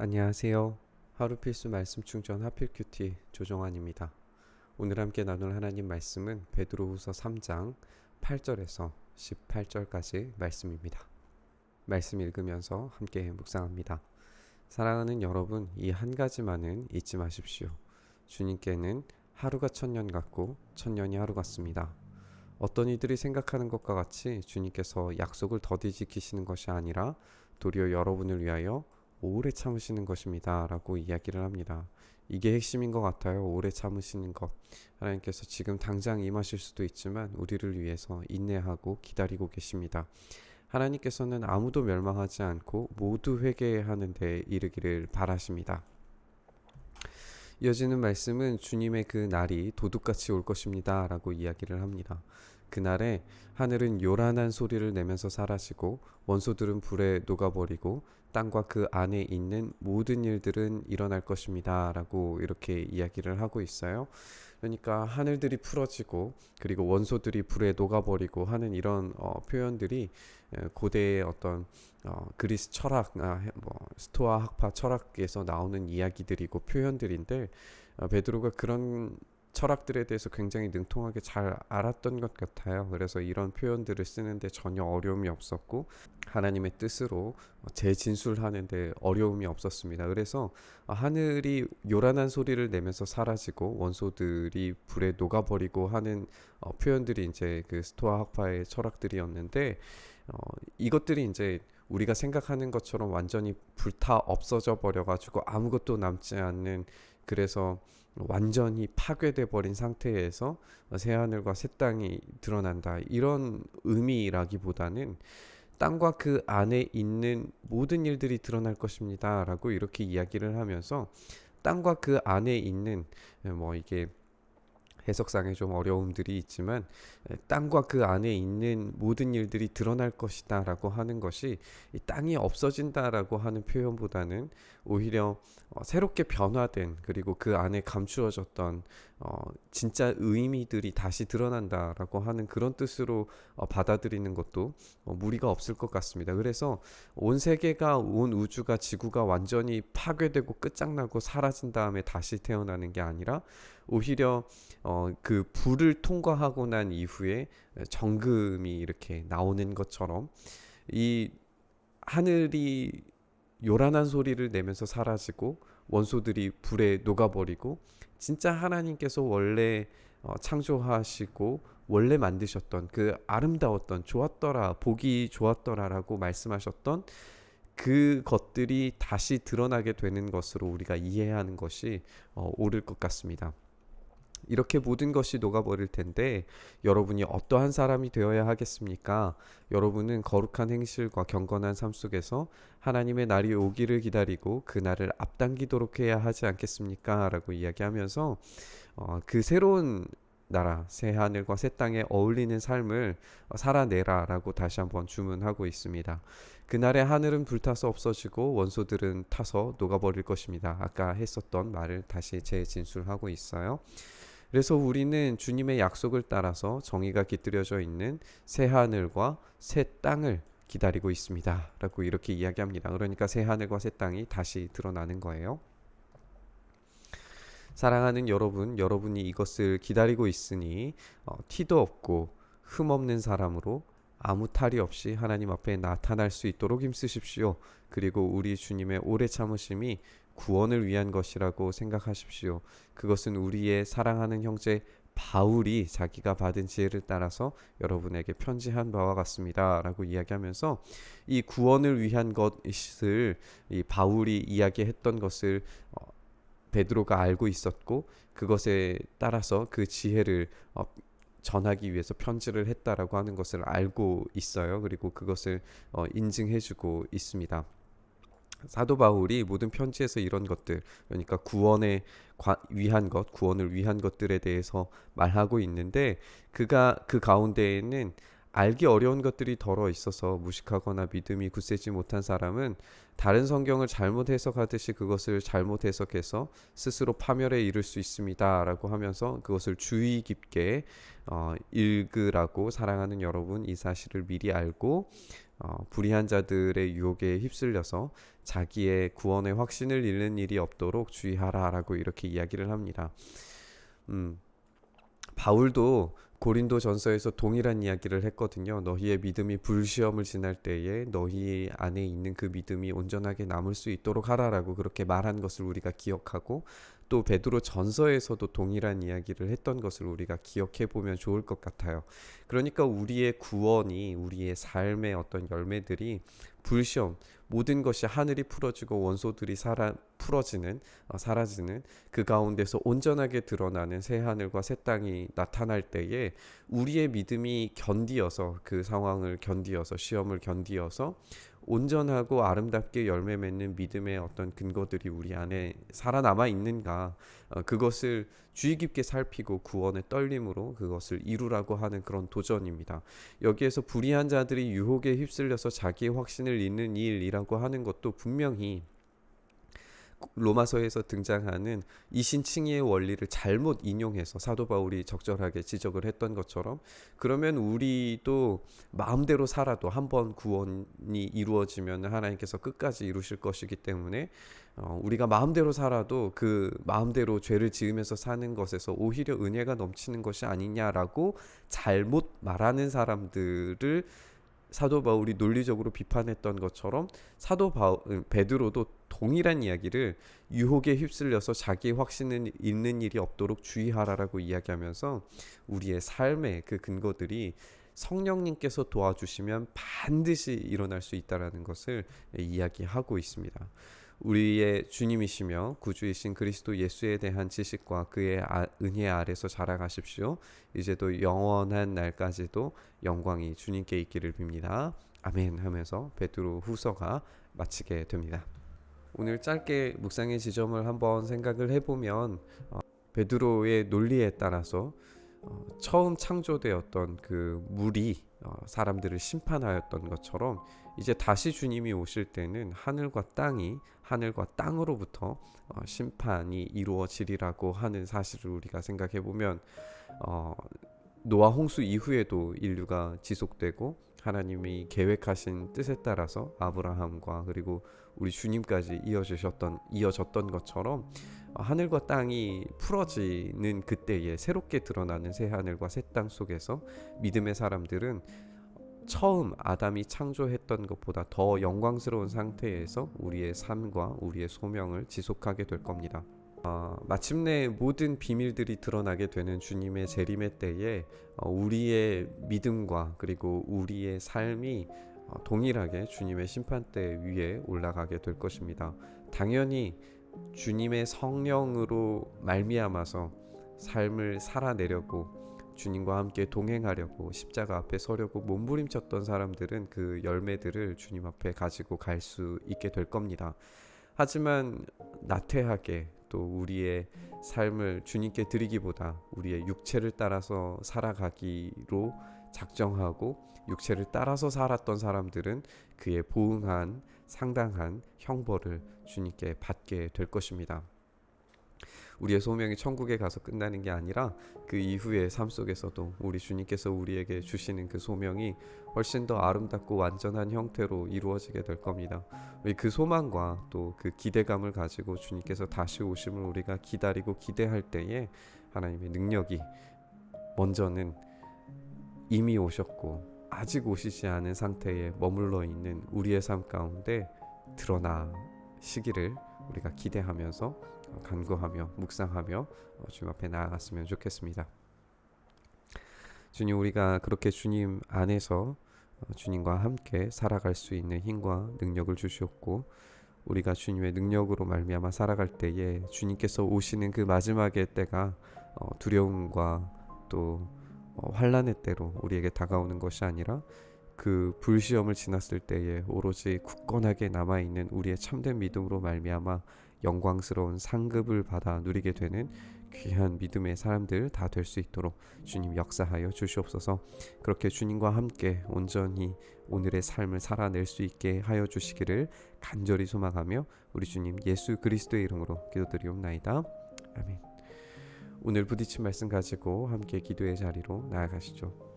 안녕하세요. 하루 필수 말씀 충전 하필 큐티 조정환입니다. 오늘 함께 나눌 하나님 말씀은 베드로후서 3장 8절에서 18절까지 말씀입니다. 말씀 읽으면서 함께 묵상합니다. 사랑하는 여러분, 이 한 가지만은 잊지 마십시오. 주님께는 하루가 천년 같고 천년이 하루 같습니다. 어떤 이들이 생각하는 것과 같이 주님께서 약속을 더디 지키시는 것이 아니라 도리어 여러분을 위하여 오래 참으시는 것입니다 라고 이야기를 합니다. 이게 핵심인 것 같아요. 오래 참으시는 것. 하나님께서 지금 당장 임하실 수도 있지만 우리를 위해서 인내하고 기다리고 계십니다. 하나님께서는 아무도 멸망하지 않고 모두 회개하는 데 이르기를 바라십니다. 이어지는 말씀은 주님의 그 날이 도둑같이 올 것입니다 라고 이야기를 합니다. 그날에 하늘은 요란한 소리를 내면서 사라지고 원소들은 불에 녹아버리고 땅과 그 안에 있는 모든 일들은 일어날 것입니다 라고 이렇게 이야기를 하고 있어요. 그러니까 하늘들이 풀어지고 그리고 원소들이 불에 녹아버리고 하는 이런 표현들이 고대의 어떤 그리스 철학, 스토아 학파 철학에서 나오는 이야기들이고 표현들인데 베드로가 그런 철학들에 대해서 굉장히 능통하게 잘 알았던 것 같아요. 그래서 이런 표현들을 쓰는데 전혀 어려움이 없었고 하나님의 뜻으로 재진술하는데 어려움이 없었습니다. 그래서 하늘이 요란한 소리를 내면서 사라지고 원소들이 불에 녹아버리고 하는 표현들이 이제 그 스토아 학파의 철학들이었는데 이것들이 이제 우리가 생각하는 것처럼 완전히 불타 없어져 버려 가지고 아무것도 남지 않는, 그래서 완전히 파괴돼 버린 상태에서 새 하늘과 새 땅이 드러난다, 이런 의미라기보다는 땅과 그 안에 있는 모든 일들이 드러날 것입니다 라고 이렇게 이야기를 하면서 땅과 그 안에 있는, 이게 해석상에 좀 어려움들이 있지만 땅과 그 안에 있는 모든 일들이 드러날 것이다 라고 하는 것이 이 땅이 없어진다라고 하는 표현보다는 오히려 새롭게 변화된, 그리고 그 안에 감추어졌던 진짜 의미들이 다시 드러난다라고 하는 그런 뜻으로 받아들이는 것도 무리가 없을 것 같습니다. 그래서 온 세계가, 온 우주가, 지구가 완전히 파괴되고 끝장나고 사라진 다음에 다시 태어나는 게 아니라 오히려 그 불을 통과하고 난 이후에 정금이 이렇게 나오는 것처럼 이 하늘이 요란한 소리를 내면서 사라지고 원소들이 불에 녹아버리고 진짜 하나님께서 원래 창조하시고 원래 만드셨던 그 아름다웠던, 좋았더라, 보기 좋았더라라고 말씀하셨던 그 것들이 다시 드러나게 되는 것으로 우리가 이해하는 것이 옳을 것 같습니다. 이렇게 모든 것이 녹아버릴 텐데 여러분이 어떠한 사람이 되어야 하겠습니까? 여러분은 거룩한 행실과 경건한 삶 속에서 하나님의 날이 오기를 기다리고 그 날을 앞당기도록 해야 하지 않겠습니까? 라고 이야기하면서 그 새로운 나라, 새 하늘과 새 땅에 어울리는 삶을 살아내라 라고 다시 한번 주문하고 있습니다. 그날의 하늘은 불타서 없어지고 원소들은 타서 녹아버릴 것입니다. 아까 했었던 말을 다시 재진술하고 있어요. 그래서 우리는 주님의 약속을 따라서 정의가 깃들여져 있는 새 하늘과 새 땅을 기다리고 있습니다 라고 이렇게 이야기합니다. 그러니까 새 하늘과 새 땅이 다시 드러나는 거예요. 사랑하는 여러분, 여러분이 이것을 기다리고 있으니 티도 없고 흠없는 사람으로 아무 탈이 없이 하나님 앞에 나타날 수 있도록 힘쓰십시오. 그리고 우리 주님의 오래 참으심이 구원을 위한 것이라고 생각하십시오. 그것은 우리의 사랑하는 형제 바울이 자기가 받은 지혜를 따라서 여러분에게 편지한 바와 같습니다 라고 이야기하면서 이 구원을 위한 것을, 이 바울이 이야기했던 것을 베드로가 알고 있었고 그것에 따라서 그 지혜를 전하기 위해서 편지를 했다라고 하는 것을 알고 있어요. 그리고 그것을 인증해주고 있습니다. 사도 바울이 모든 편지에서 이런 것들, 그러니까 위한 것, 구원을 위한 것들에 대해서 말하고 있는데 그가 그 가운데에는 알기 어려운 것들이 덜어 있어서 무식하거나 믿음이 굳세지 못한 사람은 다른 성경을 잘못 해석하듯이 그것을 잘못 해석해서 스스로 파멸에 이를 수 있습니다라고 하면서 그것을 주의 깊게 읽으라고, 사랑하는 여러분 이 사실을 미리 알고 불의한 자들의 유혹에 휩쓸려서 자기의 구원의 확신을 잃는 일이 없도록 주의하라라고 이렇게 이야기를 합니다. 음, 바울도 고린도 전서에서 동일한 이야기를 했거든요. 너희의 믿음이 불시험을 지날 때에 너희 안에 있는 그 믿음이 온전하게 남을 수 있도록 하라라고 그렇게 말한 것을 우리가 기억하고, 또 베드로 전서에서도 동일한 이야기를 했던 것을 우리가 기억해 보면 좋을 것 같아요. 그러니까 우리의 구원이, 우리의 삶의 어떤 열매들이 불시험, 모든 것이 하늘이 풀어지고 원소들이 사라지는 그 가운데서 온전하게 드러나는 새 하늘과 새 땅이 나타날 때에 우리의 믿음이 견디어서, 그 상황을 견디어서, 시험을 견디어서 온전하고 아름답게 열매 맺는 믿음의 어떤 근거들이 우리 안에 살아남아 있는가, 그것을 주의 깊게 살피고 구원의 떨림으로 그것을 이루라고 하는 그런 도전입니다. 여기에서 불의한 자들이 유혹에 휩쓸려서 자기의 확신을 잃는 일이라고 하는 것도 분명히 로마서에서 등장하는 이신칭의의 원리를 잘못 인용해서 사도 바울이 적절하게 지적을 했던 것처럼, 그러면 우리도 마음대로 살아도 한번 구원이 이루어지면 하나님께서 끝까지 이루실 것이기 때문에 우리가 마음대로 살아도 그 마음대로 죄를 지으면서 사는 것에서 오히려 은혜가 넘치는 것이 아니냐라고 잘못 말하는 사람들을 사도 바울이 논리적으로 비판했던 것처럼, 베드로도 동일한 이야기를 유혹에 휩쓸려서 자기의 확신을 잃는 일이 없도록 주의하라라고 이야기하면서 우리의 삶의 그 근거들이 성령님께서 도와주시면 반드시 일어날 수 있다라는 것을 이야기하고 있습니다. 우리의 주님이시며 구주이신 그리스도 예수에 대한 지식과 그의 은혜 아래서 자라가십시오. 이제도 영원한 날까지도 영광이 주님께 있기를 빕니다. 아멘 하면서 베드로 후서가 마치게 됩니다. 오늘 짧게 묵상의 지점을 한번 생각을 해보면, 베드로의 논리에 따라서 처음 창조되었던 그 물이 사람들을 심판하였던 것처럼, 이제 다시 주님이 오실 때는 하늘과 땅으로부터 심판이 이루어지리라고 하는 사실을 우리가 생각해 보면, 노아 홍수 이후에도 인류가 지속되고 하나님이 계획하신 뜻에 따라서 아브라함과 그리고 우리 주님까지 이어졌던 것처럼, 하늘과 땅이 풀어지는 그때에 새롭게 드러나는 새 하늘과 새 땅 속에서 믿음의 사람들은 처음 아담이 창조했던 것보다 더 영광스러운 상태에서 우리의 삶과 우리의 소명을 지속하게 될 겁니다. 마침내 모든 비밀들이 드러나게 되는 주님의 재림의 때에 우리의 믿음과 그리고 우리의 삶이 동일하게 주님의 심판대 위에 올라가게 될 것입니다. 당연히 주님의 성령으로 말미암아서 삶을 살아내려고, 주님과 함께 동행하려고, 십자가 앞에 서려고 몸부림쳤던 사람들은 그 열매들을 주님 앞에 가지고 갈 수 있게 될 겁니다. 하지만 나태하게 또 우리의 삶을 주님께 드리기보다 우리의 육체를 따라서 살아가기로 작정하고 육체를 따라서 살았던 사람들은 그에 보응한 상당한 형벌을 주님께 받게 될 것입니다. 우리의 소명이 천국에 가서 끝나는 게 아니라 그 이후의 삶 속에서도 우리 주님께서 우리에게 주시는 그 소명이 훨씬 더 아름답고 완전한 형태로 이루어지게 될 겁니다. 우리 그 소망과 또 그 기대감을 가지고 주님께서 다시 오심을 우리가 기다리고 기대할 때에 하나님의 능력이 먼저는 이미 오셨고 아직 오시지 않은 상태에 머물러 있는 우리의 삶 가운데 드러나시기를 우리가 기대하면서 간구하며 묵상하며 주님 앞에 나아갔으면 좋겠습니다. 주님, 우리가 그렇게 주님 안에서 주님과 함께 살아갈 수 있는 힘과 능력을 주셨고, 우리가 주님의 능력으로 말미암아 살아갈 때에 주님께서 오시는 그 마지막의 때가 두려움과 또 환난의 때로 우리에게 다가오는 것이 아니라 그 불시험을 지났을 때에 오로지 굳건하게 남아있는 우리의 참된 믿음으로 말미암아 영광스러운 상급을 받아 누리게 되는 귀한 믿음의 사람들 다 될 수 있도록 주님 역사하여 주시옵소서. 그렇게 주님과 함께 온전히 오늘의 삶을 살아낼 수 있게 하여 주시기를 간절히 소망하며 우리 주님 예수 그리스도의 이름으로 기도드리옵나이다. 아멘. 오늘 부딪힌 말씀 가지고 함께 기도의 자리로 나아가시죠.